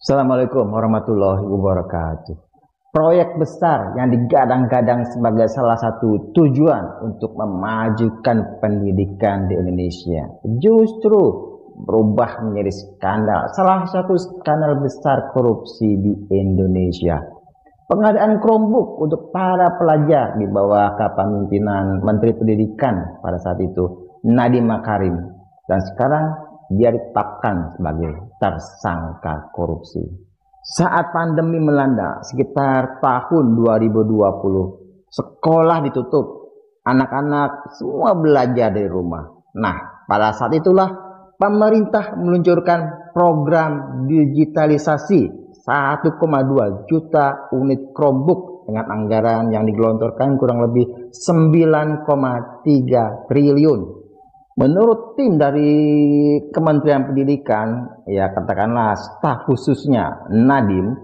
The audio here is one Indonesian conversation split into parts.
Assalamualaikum warahmatullahi wabarakatuh. Proyek besar yang digadang-gadang sebagai salah satu tujuan untuk memajukan pendidikan di Indonesia justru berubah menjadi skandal. Salah satu skandal besar korupsi di Indonesia. Pengadaan Chromebook untuk para pelajar di bawah kepemimpinan Menteri Pendidikan pada saat itu, Nadiem Makarim. Dan sekarang dia ditetapkan sebagai tersangka korupsi. Saat pandemi melanda sekitar tahun 2020, sekolah ditutup, anak-anak semua belajar dari rumah. Nah, pada saat itulah pemerintah meluncurkan program digitalisasi 1,2 juta unit Chromebook dengan anggaran yang digelontorkan kurang lebih 9,3 triliun. Menurut tim dari Kementerian Pendidikan, ya katakanlah staf khususnya Nadiem,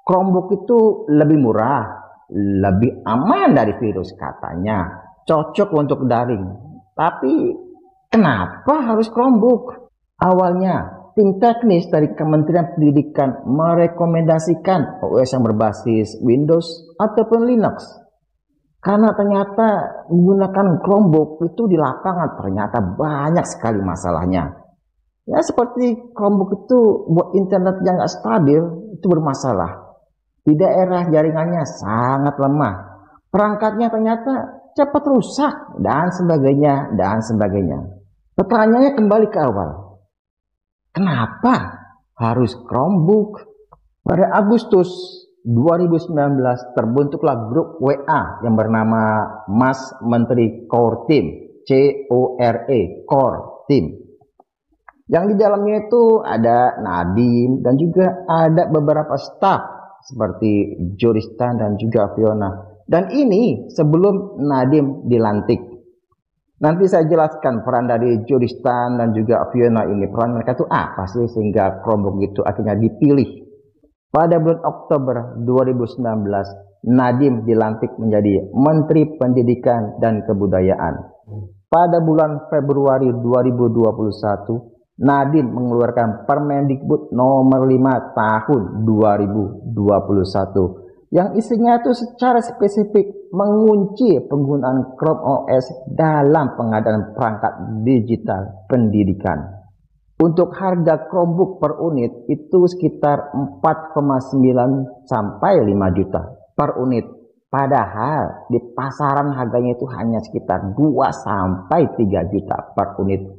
Chromebook itu lebih murah, lebih aman dari virus katanya, cocok untuk daring. Tapi kenapa harus Chromebook? Awalnya tim teknis dari Kementerian Pendidikan merekomendasikan OS yang berbasis Windows ataupun Linux. Karena ternyata menggunakan Chromebook itu di lapangan ternyata banyak sekali masalahnya. Ya seperti Chromebook itu buat internet yang nggak stabil itu bermasalah. Di daerah jaringannya sangat lemah. Perangkatnya ternyata cepat rusak dan sebagainya dan sebagainya. Pertanyaannya kembali ke awal. Kenapa harus Chromebook? Pada Agustus 2019 terbentuklah grup WA yang bernama Mas Menteri Core Team, Core Team. Yang di dalamnya itu ada Nadiem dan juga ada beberapa staf seperti Joristan dan juga Fiona. Dan ini sebelum Nadiem dilantik. Nanti saya jelaskan peran dari Joristan dan juga Fiona ini. Peran mereka itu apa sih sehingga Chromebook itu akhirnya dipilih. Pada bulan Oktober 2019, Nadiem dilantik menjadi Menteri Pendidikan dan Kebudayaan. Pada bulan Februari 2021, Nadiem mengeluarkan Permendikbud nomor 5 tahun 2021 yang isinya itu secara spesifik mengunci penggunaan Chrome OS dalam pengadaan perangkat digital pendidikan. Untuk harga Chromebook per unit itu sekitar 4,9 sampai 5 juta per unit. Padahal di pasaran harganya itu hanya sekitar 2 sampai 3 juta per unit.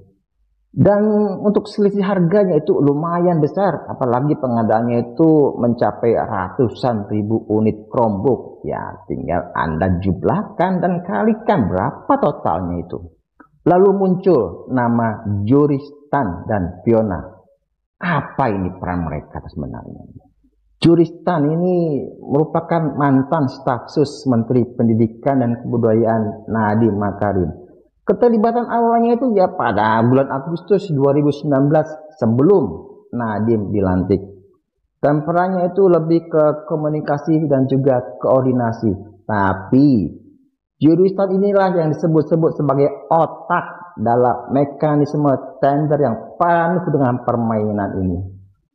Dan untuk selisih harganya itu lumayan besar. Apalagi pengadaannya itu mencapai ratusan ribu unit Chromebook. Ya tinggal Anda jumlahkan dan kalikan berapa totalnya itu. Lalu muncul nama Joristan dan Fiona. Apa ini peran mereka sebenarnya? Joristan ini merupakan mantan staf sus Menteri Pendidikan dan Kebudayaan Nadiem Makarim. Keterlibatan awalnya itu ya pada bulan Agustus 2019 sebelum Nadiem dilantik. Dan perannya itu lebih ke komunikasi dan juga koordinasi. Tapi Joristan inilah yang disebut-sebut sebagai otak dalam mekanisme tender yang penuh dengan permainan ini.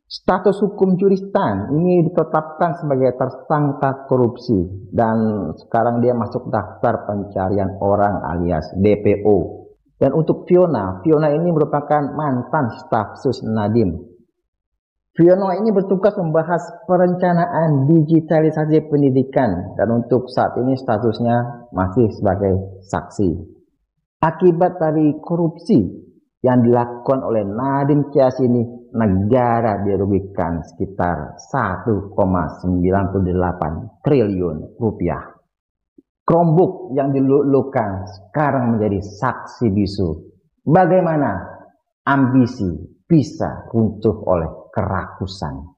Status hukum Joristan ini ditetapkan sebagai tersangka korupsi dan sekarang dia masuk daftar pencarian orang alias DPO. Dan untuk Fiona ini merupakan mantan staf sus Nadiem. Fiona ini bertugas membahas perencanaan digitalisasi pendidikan dan untuk saat ini statusnya masih sebagai saksi. Akibat dari korupsi yang dilakukan oleh Nadiem Kias ini, negara dirugikan sekitar 1,98 triliun rupiah. Chromebook yang dilulukan sekarang menjadi saksi bisu. Bagaimana ambisi bisa runtuh oleh kerakusan.